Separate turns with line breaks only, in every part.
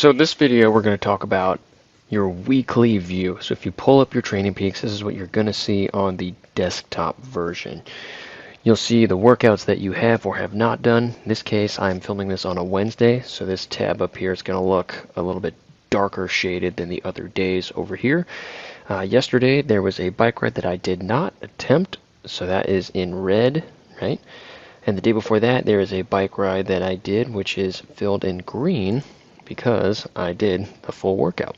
So this video we're going to talk about your weekly view. So if you pull up your Training Peaks, this is what you're going to see on the desktop version. You'll see the workouts that you have or have not done. In this case, I'm filming this on a Wednesday, so this tab up here is going to look a little bit darker shaded than the other days over here. Yesterday there was a bike ride that I did not attempt, so that is in red, right? And the day before that there is a bike ride that I did, which is filled in green, because I did a full workout.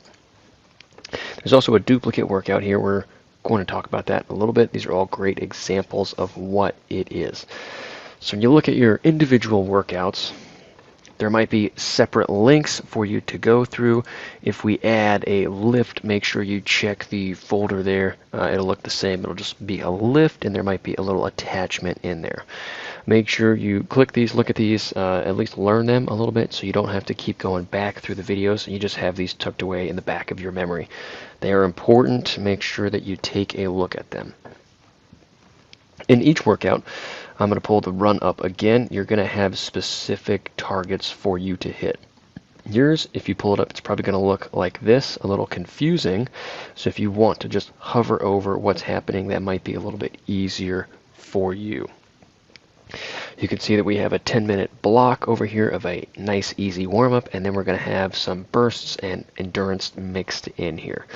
There's also a duplicate workout here. We're going to talk about that a little bit. These are all great examples of what it is. So when you look at your individual workouts, there might be separate links for you to go through. If we add a lift, make sure you check the folder there. It'll look the same. It'll just be a lift, and there might be a little attachment in there. Make sure you click these, look at these, at least learn them a little bit so you don't have to keep going back through the videos, and you just have these tucked away in the back of your memory. They are important. Make sure that you take a look at them. In each workout, I'm going to pull the run up again. You're going to have specific targets for you to hit. Yours, if you pull it up, it's probably going to look like this, a little confusing. So if you want to just hover over what's happening, that might be a little bit easier for you. You can see that we have a 10-minute block over here of a nice easy warm-up, and then we're going to have some bursts and endurance mixed in here.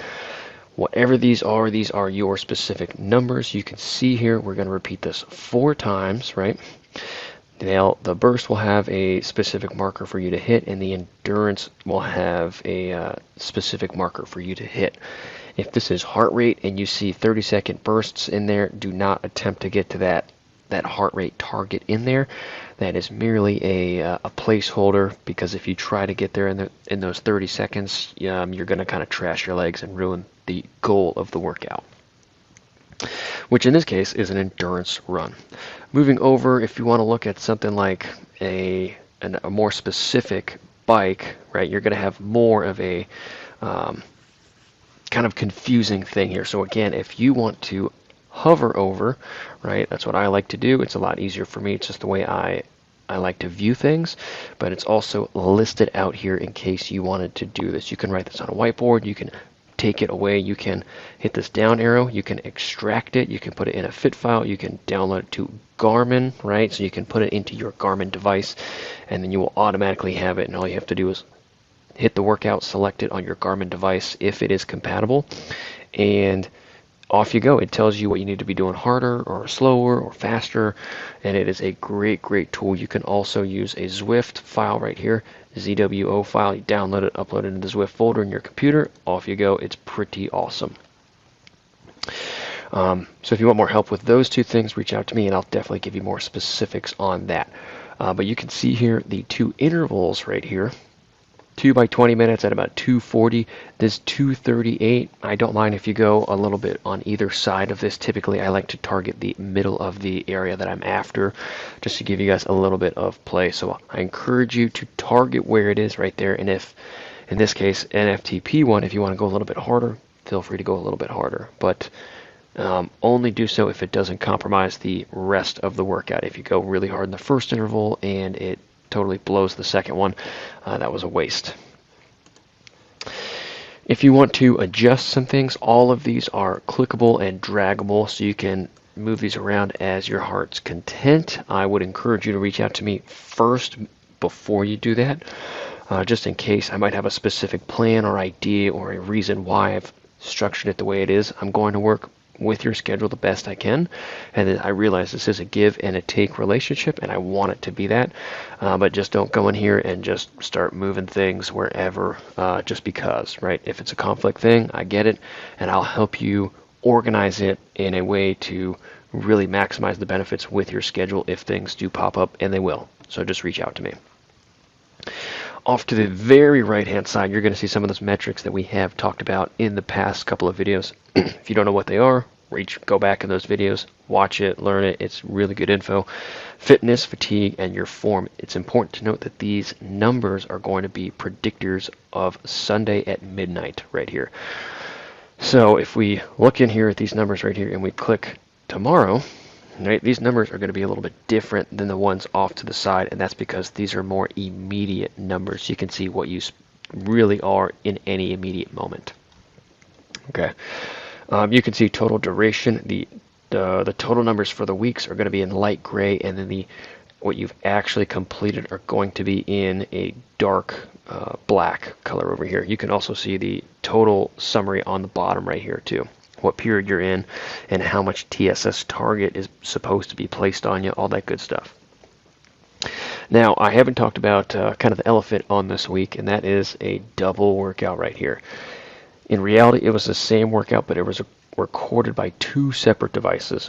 Whatever these are your specific numbers. You can see here we're going to repeat this 4 times, right? Now, the burst will have a specific marker for you to hit, and the endurance will have a specific marker for you to hit. If this is heart rate and you see 30-second bursts in there, do not attempt to get to that heart rate target in there. That is merely a placeholder, because if you try to get there in those 30 seconds, you're going to kind of trash your legs and ruin the goal of the workout, which in this case is an endurance run. Moving over, if you want to look at something like a more specific bike, right, you're going to have more of a kind of confusing thing here. So again, if you want to hover over, right, that's what I like to do. It's a lot easier for me. It's just the way I like to view things, but it's also listed out here in case you wanted to do this. You can write this on a whiteboard. You can take it away. You can hit this down arrow. You can extract it. You can put it in a fit file. You can download it to Garmin, right? So you can put it into your Garmin device, and then you will automatically have it, and all you have to do is hit the workout, select it on your Garmin device if it is compatible, and off you go. It tells you what you need to be doing harder or slower or faster, and it is a great tool. You can also use a Zwift file right here, ZWO file. You download it, upload it into the Zwift folder in your computer. Off you go. It's pretty awesome. So if you want more help with those two things, reach out to me, and I'll definitely give you more specifics on that. But you can see here the 2 intervals right here. 2 by 20 minutes at about 2:40. This 2:38. I don't mind if you go a little bit on either side of this. Typically, I like to target the middle of the area that I'm after, just to give you guys a little bit of play. So I encourage you to target where it is right there. And if, in this case, NFTP1, if you want to go a little bit harder, feel free to go a little bit harder. But only do so if it doesn't compromise the rest of the workout. If you go really hard in the first interval and it totally blows the second one, that was a waste. If you want to adjust some things, all of these are clickable and draggable, so you can move these around as your heart's content. I would encourage you to reach out to me first before you do that, just in case I might have a specific plan or idea or a reason why I've structured it the way it is. I'm going to work with your schedule the best I can, and I realize this is a give and a take relationship, and I want it to be that, but just don't go in here and just start moving things wherever just because, right? If it's a conflict thing, I get it, and I'll help you organize it in a way to really maximize the benefits with your schedule if things do pop up, and they will. So just reach out to me. Off to the very right-hand side, you're going to see some of those metrics that we have talked about in the past couple of videos. If you don't know what they are, go back in those videos, watch it, learn it. It's really good info. Fitness, fatigue, and your form. It's important to note that these numbers are going to be predictors of Sunday at midnight right here. So if we look in here at these numbers right here and we click tomorrow, right, these numbers are going to be a little bit different than the ones off to the side, and that's because these are more immediate numbers. You can see what you really are in any immediate moment. Okay. You can see total duration. The total numbers for the weeks are going to be in light gray, and then the what you've actually completed are going to be in a dark black color over here. You can also see the total summary on the bottom right here too. What period you're in and how much TSS target is supposed to be placed on you, all that good stuff. Now, I haven't talked about kind of the elephant on this week, and that is a double workout right here. In reality, it was the same workout, but it was recorded by two separate devices.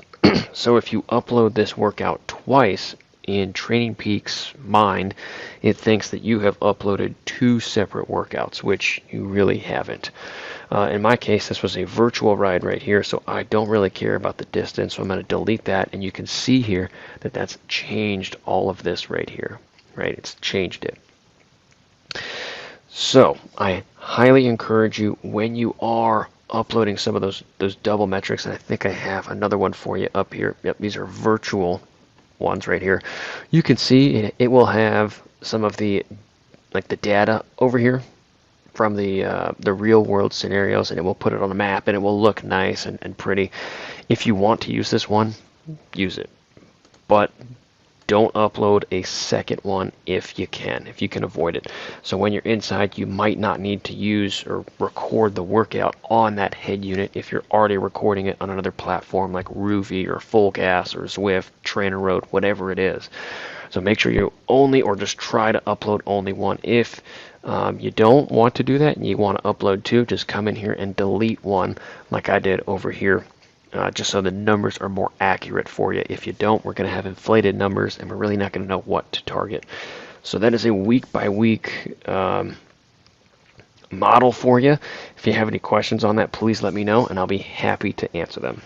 So if you upload this workout twice, in Training Peaks' mind, it thinks that you have uploaded two separate workouts, which you really haven't. In my case, this was a virtual ride right here, so I don't really care about the distance, so I'm going to delete that, and you can see here that that's changed all of this right here, right? It's changed it. So I highly encourage you, when you are uploading some of those double metrics, and I think I have another one for you up here. Yep, these are virtual ones right here. You can see it will have some of the the data over here from the real world scenarios, and it will put it on a map, and it will look nice and pretty. If you want to use this one, use it, but don't upload a second one if you can avoid it. So when you're inside, you might not need to use or record the workout on that head unit if you're already recording it on another platform like Rouvy or Full Gas or Zwift, Trainer Road, whatever it is. So make sure you only, or just try to upload only one. If you don't want to do that and you want to upload two, just come in here and delete one like I did over here. Just so the numbers are more accurate for you. If you don't, we're going to have inflated numbers, and we're really not going to know what to target. So that is a week-by-week model for you. If you have any questions on that, please let me know, and I'll be happy to answer them.